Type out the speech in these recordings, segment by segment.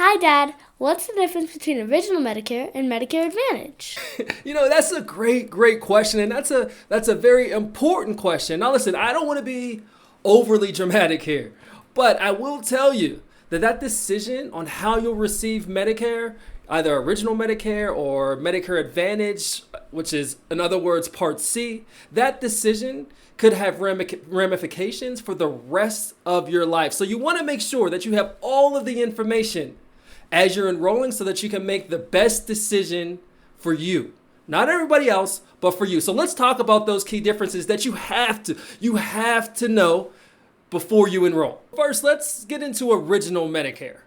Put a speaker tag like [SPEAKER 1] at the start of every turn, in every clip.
[SPEAKER 1] Hi, Dad. What's the difference between Original Medicare and Medicare Advantage?
[SPEAKER 2] That's a great question, and that's a very important question. Now, listen, I don't want to be overly dramatic here, but I will tell you that decision on how you'll receive Medicare, either Original Medicare or Medicare Advantage, which is, in other words, Part C, that decision could have ramifications for the rest of your life. So you want to make sure that you have all of the information as you're enrolling so that you can make the best decision for you. Not everybody else, but for you. So let's talk about those key differences that you have to know before you enroll. First, let's get into Original Medicare.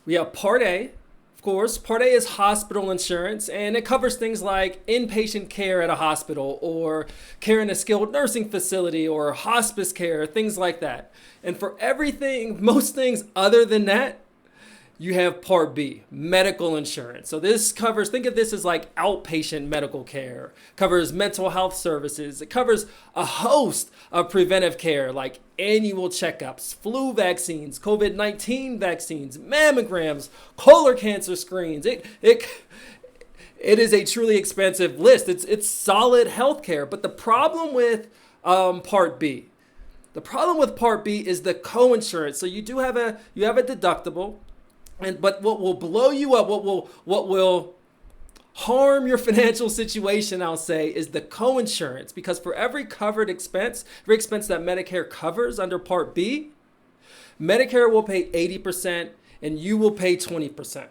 [SPEAKER 2] We have Part A. Of course, Part A is hospital insurance, and it covers things like inpatient care at a hospital or care in a skilled nursing facility or hospice care, things like that. And for most things other than that, you have Part B, medical insurance. So this covers, think of this as like outpatient medical care, covers mental health services. It covers a host of preventive care like annual checkups, flu vaccines, COVID-19 vaccines, mammograms, colon cancer screens. It is a truly expensive list. It's solid health care. But the problem with Part B, is the coinsurance. So you have a deductible. But what will blow you up, what will harm your financial situation, I'll say, is the coinsurance. Because for every covered expense, every expense that Medicare covers under Part B, Medicare will pay 80% and you will pay 20%.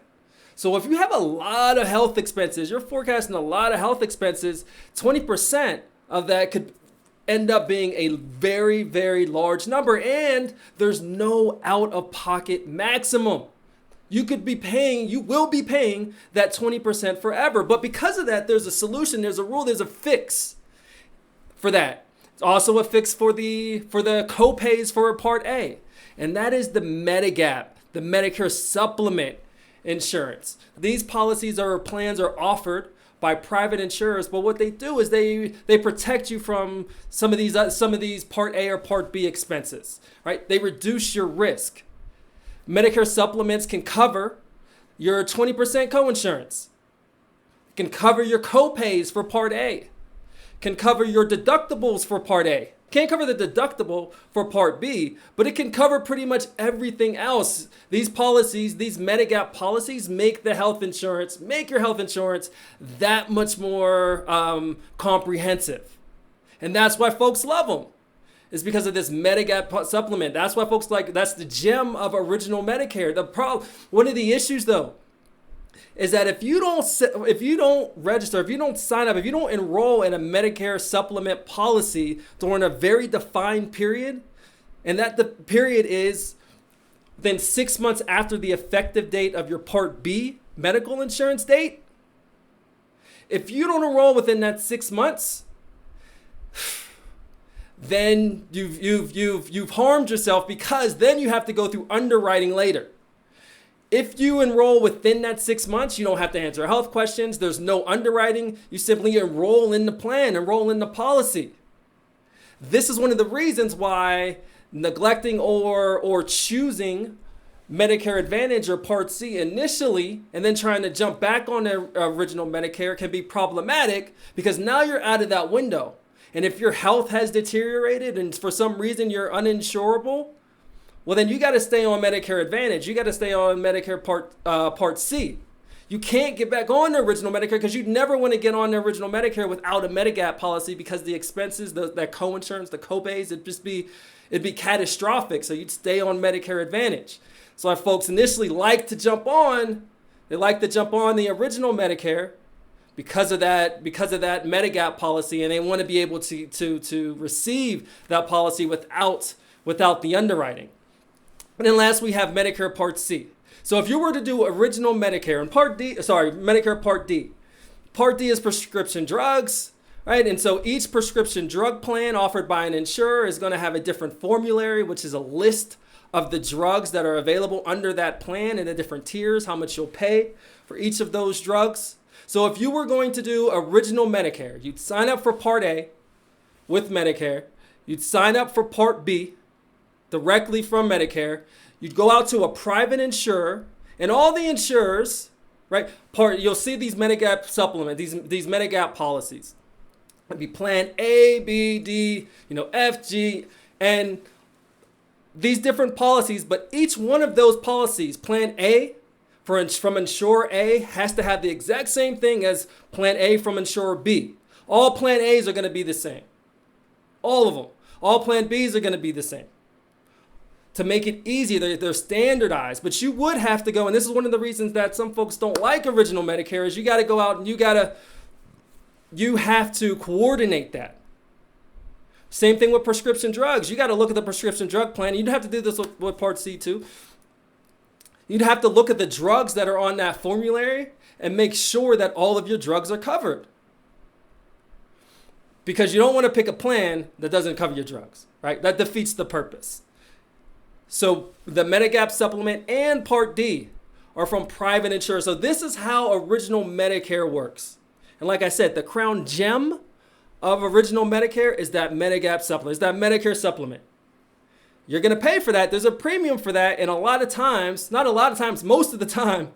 [SPEAKER 2] So if you have a lot of health expenses, you're forecasting a lot of health expenses, 20% of that could end up being a very, very large number, and there's no out-of-pocket maximum. You will be paying that 20% forever. But because of that, there's a solution, there's a rule, there's a fix for that. It's also a fix for the co-pays for Part A. And that is the Medigap, the Medicare Supplement insurance. These policies or plans are offered by private insurers, but what they do is they protect you from some of these Part A or Part B expenses, right? They reduce your risk. Medicare Supplements can cover your 20% coinsurance. It can cover your co-pays for Part A. Can cover your deductibles for Part A. Can't cover the deductible for Part B, but it can cover pretty much everything else. These policies, these Medigap policies, make your health insurance that much more comprehensive. And that's why folks love them. Is because of this Medigap supplement. That's why folks that's the gem of Original Medicare. One of the issues though, is that if you don't register, if you don't sign up, if you don't enroll in a Medicare supplement policy during a very defined period, and that the period is then 6 months after the effective date of your Part B medical insurance date, if you don't enroll within that 6 months, then you've harmed yourself, because then you have to go through underwriting later. If you enroll within that 6 months, you don't have to answer health questions. There's no underwriting. You simply enroll in the plan, enroll in the policy. This is one of the reasons why neglecting or choosing Medicare Advantage or Part C initially and then trying to jump back on the Original Medicare can be problematic, because now you're out of that window. And if your health has deteriorated and for some reason you're uninsurable, well, then you got to stay on Medicare Advantage. You got to stay on Medicare Part C. You can't get back on the Original Medicare, because you'd never want to get on the Original Medicare without a Medigap policy, because the expenses, that coinsurance, the copays, it'd be catastrophic. So you'd stay on Medicare Advantage. So if folks initially like to jump on the Original Medicare, because of that Medigap policy, and they want to be able to receive that policy without the underwriting. And then last, we have Medicare Part C. So if you were to do Original Medicare and Medicare Part D. Part D is prescription drugs, right? And so each prescription drug plan offered by an insurer is going to have a different formulary, which is a list of the drugs that are available under that plan in the different tiers, how much you'll pay for each of those drugs. So if you were going to do Original Medicare, you'd sign up for Part A with Medicare. You'd sign up for Part B directly from Medicare. You'd go out to a private insurer And all the insurers, right, you'll see these Medigap supplement, these Medigap policies. It'd be plan A, B, D, F, G, and these different policies, but each one of those policies, plan A from insurer A has to have the exact same thing as plan A from insurer B. All plan A's are going to be the same. All of them. All plan B's are going to be the same. To make it easy, they're standardized, but you would have to go, and this is one of the reasons that some folks don't like original Medicare, is you got to go out and you have to coordinate that. Same thing with prescription drugs. You got to look at the prescription drug plan. You'd have to do this with Part C too. You'd have to look at the drugs that are on that formulary and make sure that all of your drugs are covered. Because you don't want to pick a plan that doesn't cover your drugs, right? That defeats the purpose. So the Medigap supplement and Part D are from private insurers. So this is how original Medicare works. And like I said, the crown gem of original Medicare is that Medigap supplement, is that Medicare supplement. You're going to pay for that. There's a premium for that. And a lot of times, not a lot of times, most of the time,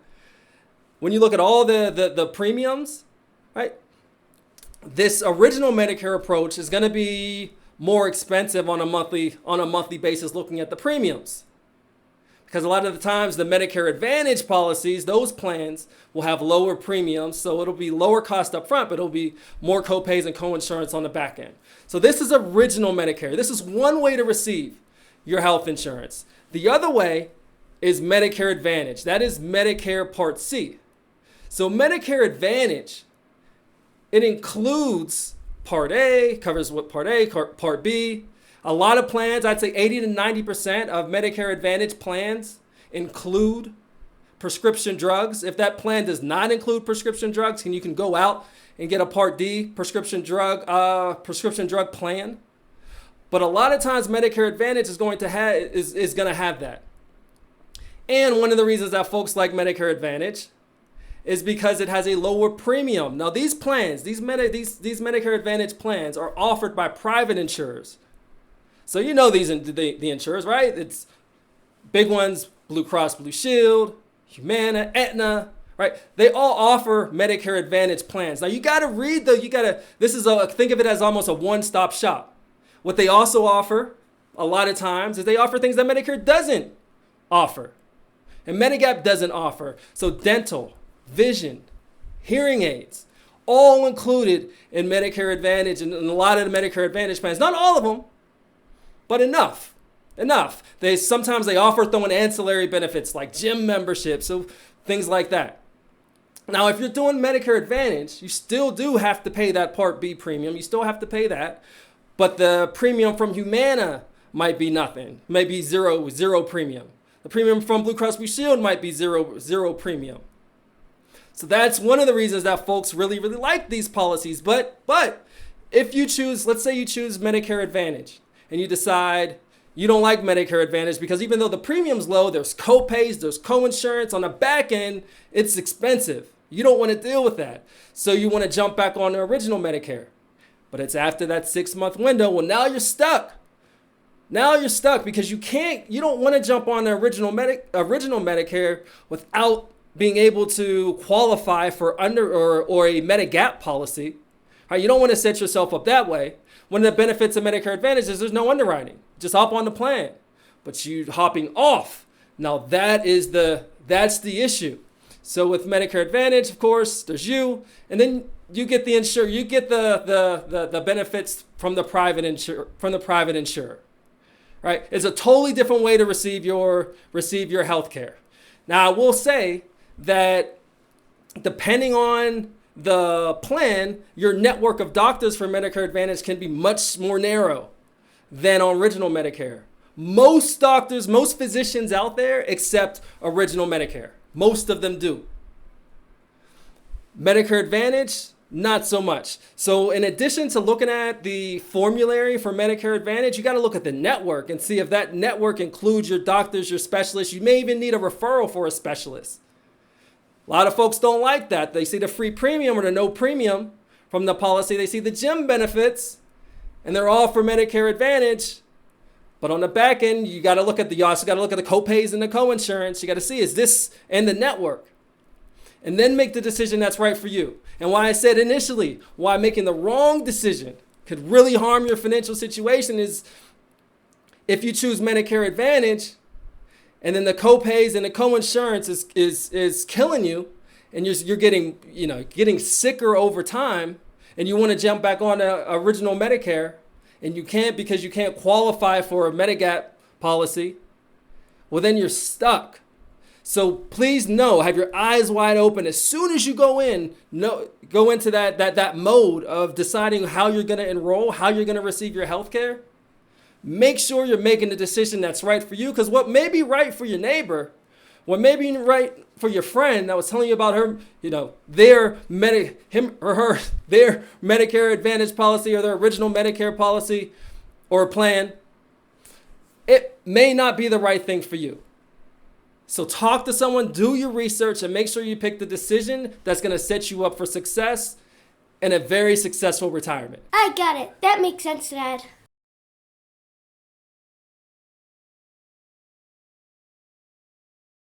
[SPEAKER 2] when you look at all the premiums, right? This original Medicare approach is going to be more expensive on a monthly basis looking at the premiums. Because a lot of the times the Medicare Advantage policies, those plans will have lower premiums. So it'll be lower cost up front, but it'll be more copays and coinsurance on the back end. So this is original Medicare. This is one way to receive your health insurance. The other way is Medicare Advantage. That is Medicare Part C. So Medicare Advantage, it includes Part A, covers what Part A, Part B. A lot of plans, I'd say 80 to 90% of Medicare Advantage plans include prescription drugs. If that plan does not include prescription drugs, you can go out and get a Part D prescription drug plan. But a lot of times Medicare Advantage is going to have that. And one of the reasons that folks like Medicare Advantage is because it has a lower premium. Now these plans, these Medicare Advantage plans are offered by private insurers. So the insurers, right? It's big ones, Blue Cross Blue Shield, Humana, Aetna, right? They all offer Medicare Advantage plans. Now you got to read think of it as almost a one-stop shop. What they also offer a lot of times is they offer things that Medicare doesn't offer. And Medigap doesn't offer. So dental, vision, hearing aids, all included in Medicare Advantage and a lot of the Medicare Advantage plans. Not all of them, but enough. Sometimes they offer throwing ancillary benefits like gym memberships, so things like that. Now, if you're doing Medicare Advantage, you still do have to pay that Part B premium. You still have to pay that. But the premium from Humana might be nothing, maybe zero premium. The premium from Blue Cross Blue Shield might be zero premium. So that's one of the reasons that folks really, really like these policies. But if you choose, let's say you choose Medicare Advantage, and you decide you don't like Medicare Advantage because even though the premium's low, there's co-pays, there's co-insurance. On the back end, it's expensive. You don't want to deal with that. So you want to jump back on the original Medicare. But it's after that 6-month window. Well, now you're stuck. Because you don't want to jump on the original Medicare without being able to qualify for or a Medigap policy. Right? You don't want to set yourself up that way. One of the benefits of Medicare Advantage is there's no underwriting. Just hop on the plan. But you hopping off, now that's the issue. So with Medicare Advantage, of course, there's you, and then you get the benefits from the private insurer. Right? It's a totally different way to receive your health care. Now, I will say that depending on the plan, your network of doctors for Medicare Advantage can be much more narrow than on original Medicare. Most doctors, most physicians out there accept original Medicare. Most of them do. Medicare Advantage, not so much. So in addition to looking at the formulary for Medicare Advantage, you got to look at the network and see if that network includes your doctors, your specialists. You may even need a referral for a specialist. A lot of folks don't like that. They see the free premium or the no premium from the policy. They see the gym benefits, and they're all for Medicare Advantage. But on the back end, you got to look at you also got to look at the copays and the co-insurance. You got to see, is this and the network? And then make the decision that's right for you. And why I said initially, why making the wrong decision could really harm your financial situation is if you choose Medicare Advantage and then the copays and the co-insurance is killing you and you're getting sicker over time and you want to jump back on the original Medicare and you can't because you can't qualify for a Medigap policy, well, then you're stuck. So please have your eyes wide open. As soon as you go into that mode of deciding how you're going to enroll, how you're going to receive your health care, make sure you're making the decision that's right for you. Because what may be right for your neighbor, what may be right for your friend that was telling you about their Medicare Advantage policy or their original Medicare policy or plan, it may not be the right thing for you. So talk to someone, do your research, and make sure you pick the decision that's going to set you up for success and a very successful retirement.
[SPEAKER 1] I got it. That makes sense, Dad.